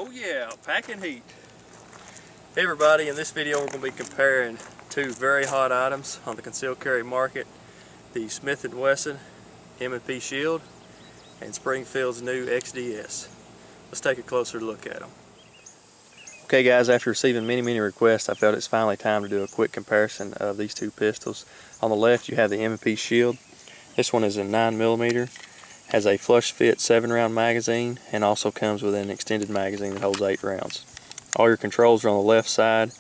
Oh yeah, packing heat. Hey everybody, in this video we're going to be comparing two very hot items on the concealed carry market. The Smith & Wesson M&P Shield and Springfield's new XDS. Let's take a closer look at them. Okay guys, after receiving many requests, I felt it's finally time to do a quick comparison of these two pistols. On the left you have the M&P Shield. This one is a 9mm, has a flush fit 7-round magazine, and also comes with an extended magazine that holds 8 rounds. All your controls are on the left side: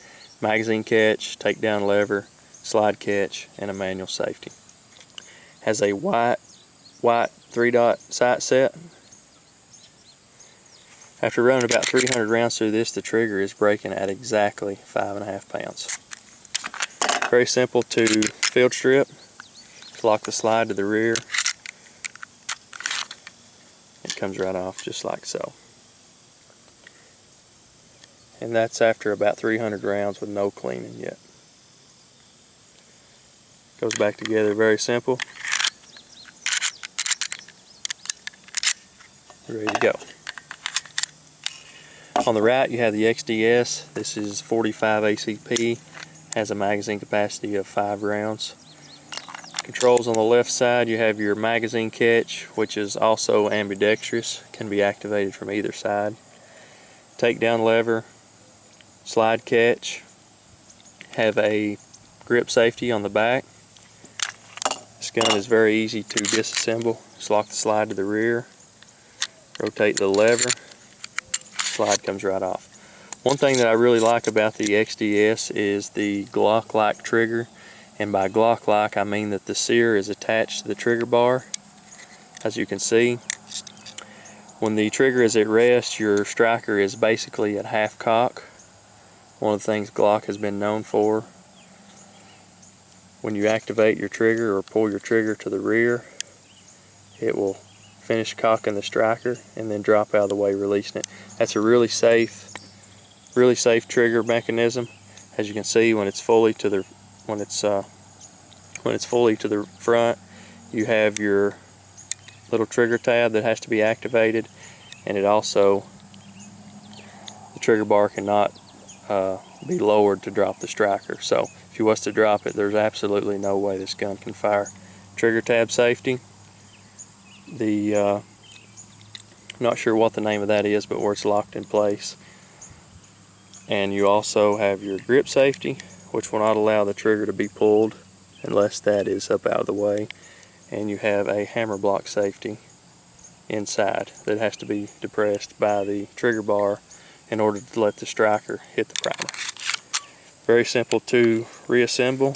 magazine catch, takedown lever, slide catch, and a manual safety. Has a white 3-dot sight set. After running about 300 rounds through this, the trigger is breaking at exactly 5.5 pounds. Very simple to field strip. Just lock the slide to the rear. It comes right off just like so. And that's after about 300 rounds with no cleaning yet. Goes back together very simple. Ready to go. On the right you have the XDS. This is 45 ACP, has a magazine capacity of 5 rounds. Controls on the left side, you have your magazine catch, which is also ambidextrous, can be activated from either side. Takedown lever, slide catch, have a grip safety on the back. This gun is very easy to disassemble. Just lock the slide to the rear, rotate the lever, slide comes right off. One thing that I really like about the XDS is the Glock-like trigger, and by Glock-like I mean that the sear is attached to the trigger bar. As you can see, when the trigger is at rest, your striker is basically at half cock. One of the things Glock has been known for. When you activate your trigger or pull your trigger to the rear, it will finish cocking the striker and then drop out of the way, releasing it. That's a really safe trigger mechanism. As you can see, when it's fully to the front, you have your little trigger tab that has to be activated, and the trigger bar cannot be lowered to drop the striker. So if you was to drop it, there's absolutely no way this gun can fire. Trigger tab safety. I'm not sure what the name of that is, but where it's locked in place. And you also have your grip safety, which will not allow the trigger to be pulled unless that is up out of the way. And you have a hammer block safety inside that has to be depressed by the trigger bar in order to let the striker hit the primer. Very simple to reassemble.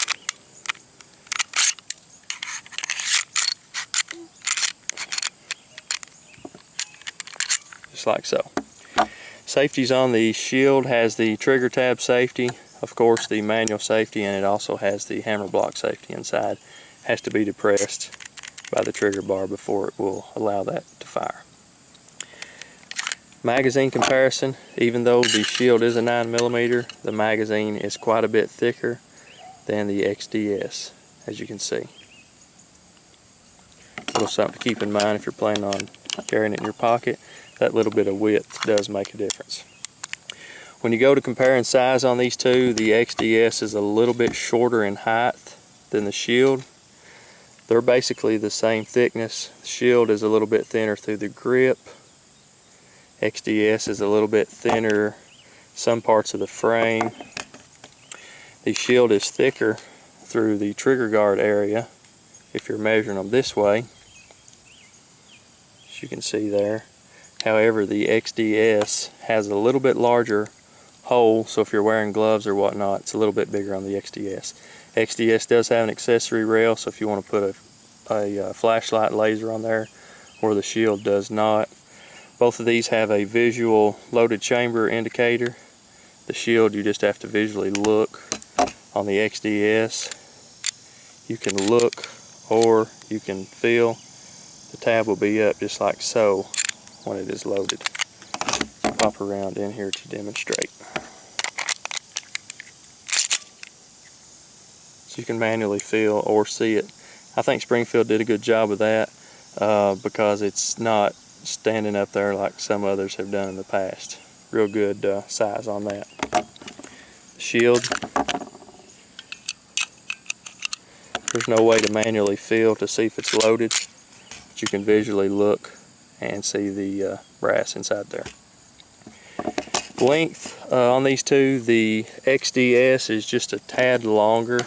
Just like so. Safeties on the Shield has the trigger tab safety, of course the manual safety, and it also has the hammer block safety inside. Has to be depressed by the trigger bar before it will allow that to fire. Magazine comparison: even though the Shield is a 9mm, the magazine is quite a bit thicker than the XDS, as you can see. A little something to keep in mind if you're planning on carrying it in your pocket. That little bit of width does make a difference. When you go to comparing size on these two, the XDS is a little bit shorter in height than the Shield. They're basically the same thickness. The Shield is a little bit thinner through the grip. XDS is a little bit thinner some parts of the frame. The Shield is thicker through the trigger guard area if you're measuring them this way, as you can see there. However, the XDS has a little bit larger hole, so if you're wearing gloves or whatnot, it's a little bit bigger on the XDS. XDS does have an accessory rail, so if you want to put a flashlight laser on there, where the Shield does not. Both of these have a visual loaded chamber indicator. The Shield, you just have to visually look. On the XDS, you can look or you can feel. The tab will be up just like so when it is loaded. Pop around in here to demonstrate. So you can manually feel or see it. I think Springfield did a good job of that because it's not standing up there like some others have done in the past. real good size on that. Shield. There's no way to manually feel to see if it's loaded, but you can visually look and see the brass inside there. Length on these two, the XDS is just a tad longer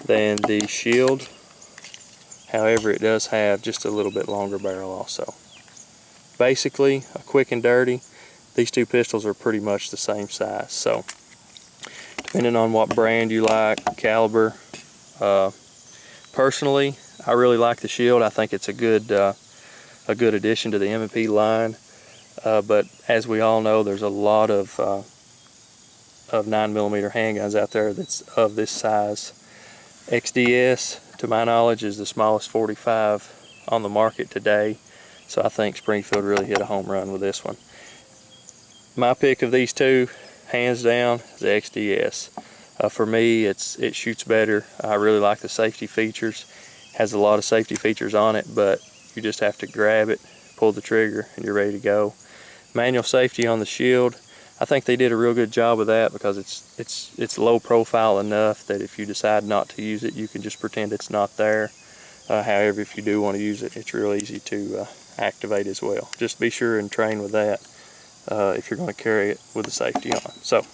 than the Shield. However, it does have just a little bit longer barrel also. Basically, quick and dirty, these two pistols are pretty much the same size. So, depending on what brand you like, caliber. Personally, I really like the Shield. I think it's a good addition to the M&P line. But as we all know, there's a lot of 9mm handguns out there that's of this size. XDS, to my knowledge, is the smallest 45 on the market today. So I think Springfield really hit a home run with this one. My pick of these two, hands down, is the XDS. For me, it shoots better. I really like the safety features. Has a lot of safety features on it, but you just have to grab it, pull the trigger, and you're ready to go. Manual safety on the Shield, I think they did a real good job with that because it's low profile enough that if you decide not to use it, you can just pretend it's not there. However, if you do want to use it, it's real easy to activate as well. Just be sure and train with that if you're going to carry it with the safety on. So,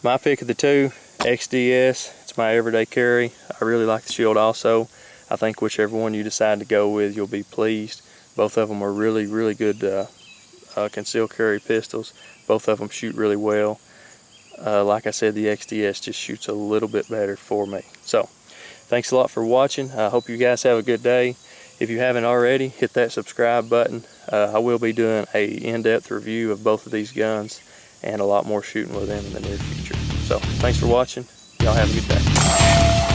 my pick of the two, XDS, it's my everyday carry. I really like the Shield also. I think whichever one you decide to go with, you'll be pleased. Both of them are really, really good concealed carry pistols. Both of them shoot really well. Like I said, the XDS just shoots a little bit better for me. So, thanks a lot for watching. I hope you guys have a good day. If you haven't already, hit that subscribe button. I will be doing an in-depth review of both of these guns and a lot more shooting with them in the near future. So, thanks for watching. Y'all have a good day.